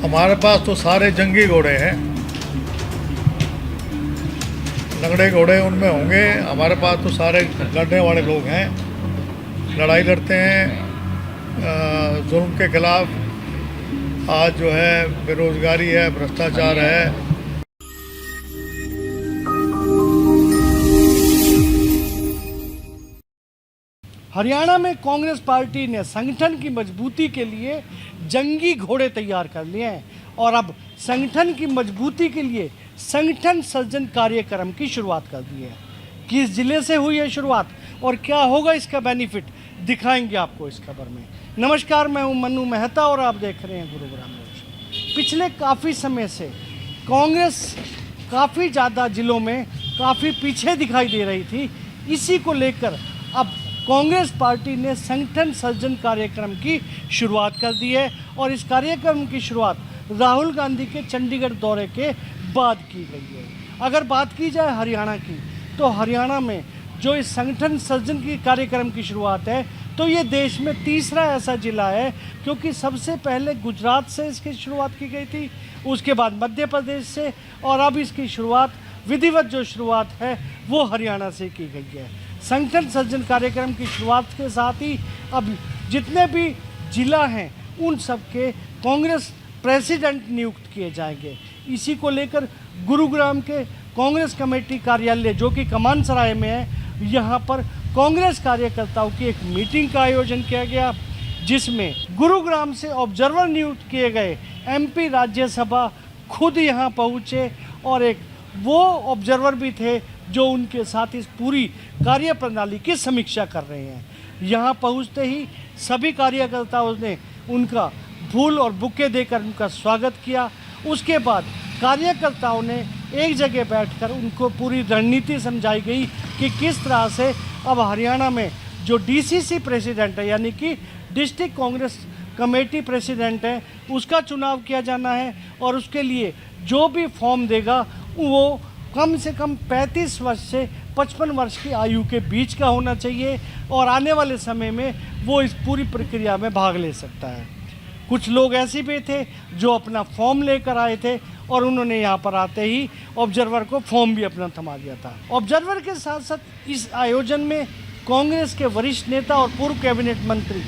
हमारे पास तो सारे जंगी घोड़े हैं। लंगड़े घोड़े उनमें होंगे, हमारे पास तो सारे लड़ने वाले लोग हैं। लड़ाई लड़ते हैं जुल्म के खिलाफ। आज जो है बेरोजगारी है, भ्रष्टाचार है। हरियाणा में कांग्रेस पार्टी ने संगठन की मजबूती के लिए जंगी घोड़े तैयार कर लिए हैं और अब संगठन की मजबूती के लिए संगठन सृजन कार्यक्रम की शुरुआत कर दी है। किस जिले से हुई है शुरुआत और क्या होगा इसका बेनिफिट, दिखाएंगे आपको इस खबर में। नमस्कार, मैं हूं मन्नू मेहता और आप देख रहे हैं गुरुग्राम न्यूज। पिछले काफ़ी समय से कांग्रेस काफ़ी ज़्यादा जिलों में काफ़ी पीछे दिखाई दे रही थी। इसी को लेकर अब कांग्रेस पार्टी ने संगठन सृजन कार्यक्रम की शुरुआत कर दी है और इस कार्यक्रम की शुरुआत राहुल गांधी के चंडीगढ़ दौरे के बाद की गई है। अगर बात की जाए हरियाणा की, तो हरियाणा में जो इस संगठन सृजन की कार्यक्रम की शुरुआत है, तो ये देश में तीसरा ऐसा जिला है, क्योंकि सबसे पहले गुजरात से इसकी शुरुआत की गई थी, उसके बाद मध्य प्रदेश से, और अब इसकी शुरुआत विधिवत जो शुरुआत है वो हरियाणा से की गई है। संगठन सृजन कार्यक्रम की शुरुआत के साथ ही अब जितने भी जिला हैं उन सब के कांग्रेस प्रेसिडेंट नियुक्त किए जाएंगे। इसी को लेकर गुरुग्राम के कांग्रेस कमेटी कार्यालय जो कि कमान सराय में है, यहाँ पर कांग्रेस कार्यकर्ताओं की एक मीटिंग का आयोजन किया गया, जिसमें गुरुग्राम से ऑब्जर्वर नियुक्त किए गए एमपी राज्यसभा खुद यहाँ पहुँचे और एक वो ऑब्जर्वर भी थे जो उनके साथ इस पूरी कार्य प्रणाली की समीक्षा कर रहे हैं। यहाँ पहुँचते ही सभी कार्यकर्ताओं ने उनका फूल और बुके देकर उनका स्वागत किया। उसके बाद कार्यकर्ताओं ने एक जगह बैठकर उनको पूरी रणनीति समझाई गई कि किस तरह से अब हरियाणा में जो डीसीसी प्रेसिडेंट है, यानी कि डिस्ट्रिक्ट कांग्रेस कमेटी प्रेसिडेंट है, उसका चुनाव किया जाना है और उसके लिए जो भी फॉर्म देगा वो कम से कम 35 वर्ष से 55 वर्ष की आयु के बीच का होना चाहिए और आने वाले समय में वो इस पूरी प्रक्रिया में भाग ले सकता है। कुछ लोग ऐसे भी थे जो अपना फॉर्म लेकर आए थे और उन्होंने यहाँ पर आते ही ऑब्जर्वर को फॉर्म भी अपना थमा दिया था। ऑब्जर्वर के साथ साथ इस आयोजन में कांग्रेस के वरिष्ठ नेता और पूर्व कैबिनेट मंत्री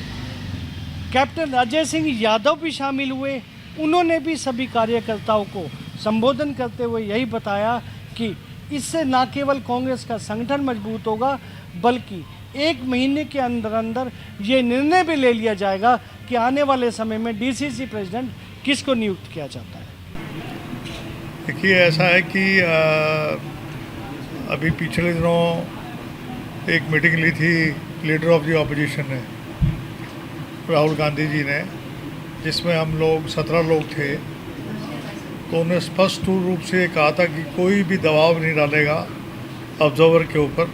कैप्टन अजय सिंह यादव भी शामिल हुए। उन्होंने भी सभी कार्यकर्ताओं को संबोधन करते हुए यही बताया कि इससे न केवल कांग्रेस का संगठन मजबूत होगा, बल्कि 1 महीने के अंदर अंदर ये निर्णय भी ले लिया जाएगा कि आने वाले समय में डीसीसी प्रेसिडेंट किसको नियुक्त किया जाता है। देखिए, ऐसा है कि अभी पिछले दिनों एक मीटिंग ली थी लीडर ऑफ द ऑपोजिशन ने, राहुल गांधी जी ने, जिसमें हम लोग 17 लोग थे। तो उन्हें स्पष्ट रूप से कहा था कि कोई भी दबाव नहीं डालेगा ऑब्जर्वर के ऊपर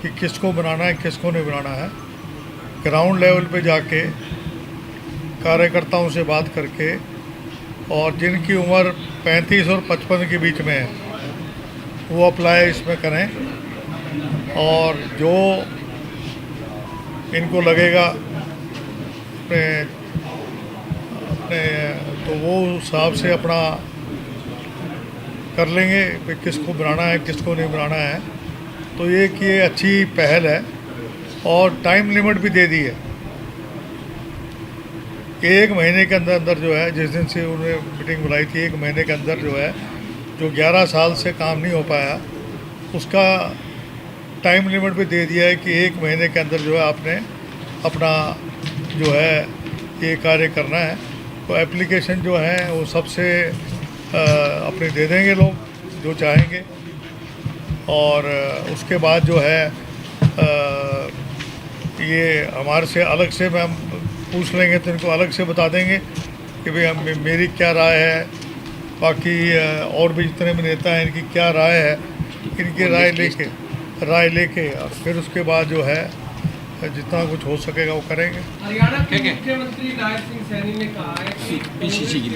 कि किसको बनाना है किसको नहीं बनाना है। ग्राउंड लेवल पे जाके कार्यकर्ताओं से बात करके और जिनकी उम्र 35 और 55 के बीच में है वो अप्लाई इसमें करें, और जो इनको लगेगा अपने तो वो हिसाब से अपना कर लेंगे कि किसको बनाना है किसको नहीं बनाना है। तो ये अच्छी पहल है और टाइम लिमिट भी दे दी है कि 1 महीने के अंदर अंदर जो है, जिस दिन से उन्होंने मीटिंग बुलाई थी, 1 महीने के अंदर जो है, जो 11 साल से काम नहीं हो पाया उसका टाइम लिमिट भी दे दिया है कि 1 महीने के अंदर जो है आपने अपना जो है ये कार्य करना है। तो एप्लीकेशन जो है वो सबसे अपने दे देंगे लोग जो चाहेंगे, और उसके बाद जो है ये हमारे से अलग से हम पूछ लेंगे तो इनको अलग से बता देंगे कि भाई मेरी क्या राय है, बाकी और भी जितने भी नेता हैं इनकी क्या राय है, इनकी राय लेके और फिर उसके बाद जो है जितना कुछ हो सकेगा वो करेंगे। हरियाणा के मुख्यमंत्री राय सिंह सैनी ने कहा है कि पीसीसी की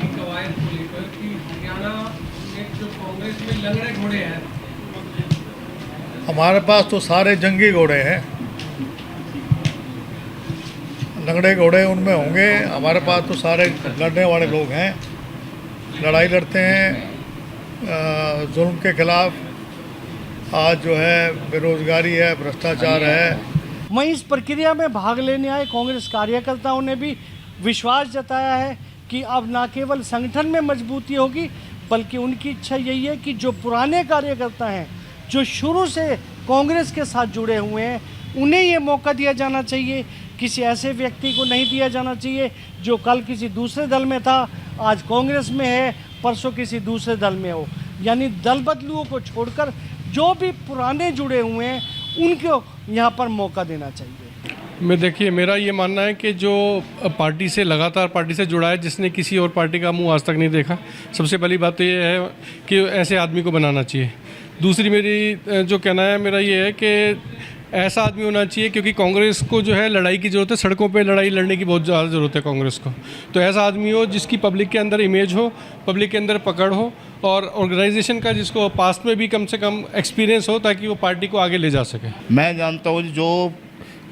कवायद को लेकर कि हरियाणा में जो कांग्रेस में लंगड़े घोड़े हैं। हमारे पास तो सारे जंगी घोड़े हैं। लंगड़े घोड़े उनमें होंगे। हमारे पास तो सारे लड़ने वाले लोग हैं, लड़ाई लड़ते हैं जुल्म के खिलाफ। आज जो है बेरोजगारी है, भ्रष्टाचार है। वहीं इस प्रक्रिया में भाग लेने आए कांग्रेस कार्यकर्ताओं ने भी विश्वास जताया है कि अब न केवल संगठन में मजबूती होगी, बल्कि उनकी इच्छा यही है कि जो पुराने कार्यकर्ता हैं, जो शुरू से कांग्रेस के साथ जुड़े हुए हैं, उन्हें ये मौका दिया जाना चाहिए। किसी ऐसे व्यक्ति को नहीं दिया जाना चाहिए जो कल किसी दूसरे दल में था, आज कांग्रेस में है, परसों किसी दूसरे दल में हो। यानी दल बदलुओं को छोड़कर जो भी पुराने जुड़े हुए हैं, उनको यहाँ पर मौका देना चाहिए। मैं देखिए, मेरा ये मानना है कि जो पार्टी से लगातार पार्टी से जुड़ा है, जिसने किसी और पार्टी का मुंह आज तक नहीं देखा, सबसे पहली बात तो ये है कि ऐसे आदमी को बनाना चाहिए। दूसरी मेरी जो कहना है मेरा ये है कि ऐसा आदमी होना चाहिए, क्योंकि कांग्रेस को जो है लड़ाई की ज़रूरत है, सड़कों पे लड़ाई लड़ने की बहुत ज़्यादा ज़रूरत है कांग्रेस को। तो ऐसा आदमी हो जिसकी पब्लिक के अंदर इमेज हो, पब्लिक के अंदर पकड़ हो, और ऑर्गेनाइजेशन का जिसको पास्ट में भी कम से कम एक्सपीरियंस हो, ताकि वो पार्टी को आगे ले जा सके। मैं जानता हूँ जो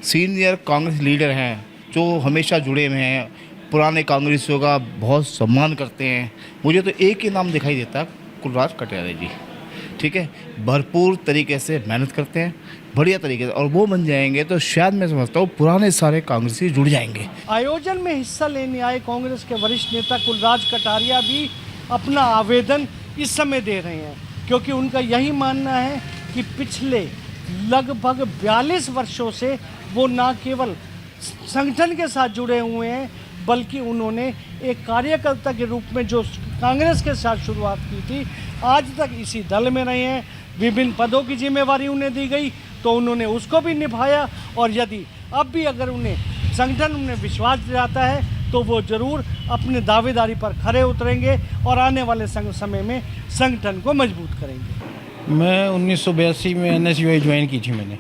सीनियर कांग्रेस लीडर हैं, जो हमेशा जुड़े हुए हैं, पुराने कांग्रेसियों का बहुत सम्मान करते हैं, मुझे तो एक ही नाम दिखाई देता है, कुलराज कटारिया जी। ठीक है, भरपूर तरीके से मेहनत करते हैं, बढ़िया तरीके से, और वो बन जाएंगे तो शायद मैं समझता हूँ पुराने सारे कांग्रेसी जुड़ जाएंगे। आयोजन में हिस्सा लेने आए कांग्रेस के वरिष्ठ नेता कुलराज कटारिया भी अपना आवेदन इस समय दे रहे हैं, क्योंकि उनका यही मानना है कि पिछले लगभग 42 वर्षों से वो न केवल संगठन के साथ जुड़े हुए हैं, बल्कि उन्होंने एक कार्यकर्ता के रूप में जो कांग्रेस के साथ शुरुआत की थी, आज तक इसी दल में रहे हैं। विभिन्न पदों की जिम्मेवारी उन्हें दी गई तो उन्होंने उसको भी निभाया, और यदि अब भी अगर उन्हें संगठन उन्हें विश्वास दिलाता है तो वो ज़रूर अपने दावेदारी पर खरे उतरेंगे और आने वाले समय में संगठन को मजबूत करेंगे। मैं 1982 में NSUI ज्वाइन की थी मैंने।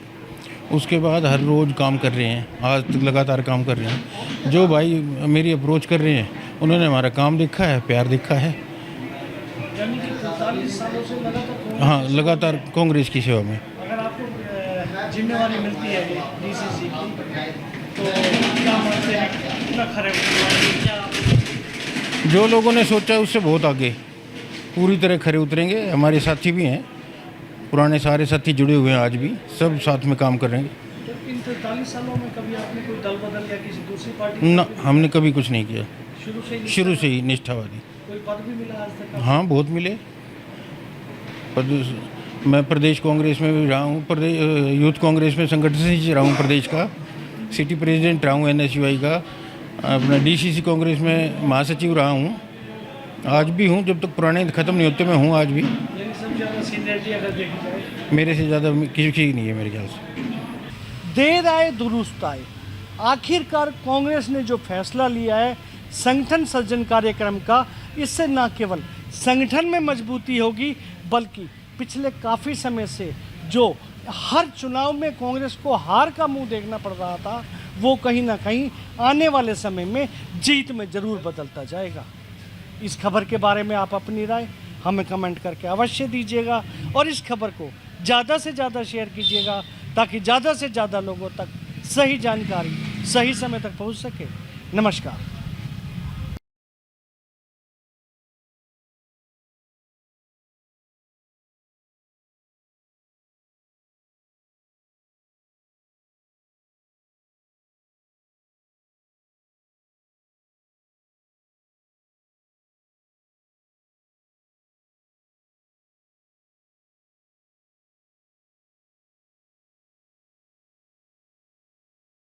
उसके बाद हर रोज़ काम कर रहे हैं, आज तक लगातार काम कर रहे हैं। जो भाई मेरी अप्रोच कर रहे हैं, उन्होंने हमारा काम देखा है, प्यार देखा है। यानी कि 45 सालों से लगातार हाँ, लगातार कांग्रेस की सेवा में। अगर आपको जिम्मेवारी मिलती है DCC की, तो क्या मानते हैं कितना खरे उतरेंगे? क्या जो लोगों ने सोचा है उससे बहुत आगे पूरी तरह खरे उतरेंगे। हमारे साथी भी हैं, पुराने सारे साथी जुड़े हुए हैं, आज भी सब साथ में काम कर रहे हैं। तो इन 43 सालों में कभी आपने कोई दल बदल या किसी दूसरी पार्टी ना, हमने कभी कुछ नहीं किया, शुरू से ही निष्ठावादी। कोई पद भी मिला आज तक? हाँ, बहुत मिले। मैं प्रदेश कांग्रेस में भी रहा हूँ, यूथ कांग्रेस में संगठन से रहा हूँ, प्रदेश का सिटी प्रेसिडेंट रहा हूँ, NSUI का। अपना DCC कांग्रेस में महासचिव रहा हूँ, आज भी हूँ। जब तक पुराने ख़त्म नहीं होते मैं हूँ आज भी। सबसे ज़्यादा सीनियरिटी अगर देखी जाए, मेरे से ज़्यादा किसी की नहीं है मेरे ख्याल से। देर आए दुरुस्त आए, आखिरकार कांग्रेस ने जो फैसला लिया है संगठन सर्जन कार्यक्रम का, इससे न केवल संगठन में मजबूती होगी, बल्कि पिछले काफ़ी समय से जो हर चुनाव में कांग्रेस को हार का मुंह देखना पड़ रहा था, वो कहीं ना कहीं आने वाले समय में जीत में ज़रूर बदलता जाएगा। इस खबर के बारे में आप अपनी राय हमें कमेंट करके अवश्य दीजिएगा, और इस खबर को ज़्यादा से ज़्यादा शेयर कीजिएगा, ताकि ज़्यादा से ज़्यादा लोगों तक सही जानकारी सही समय तक पहुंच सके। नमस्कार।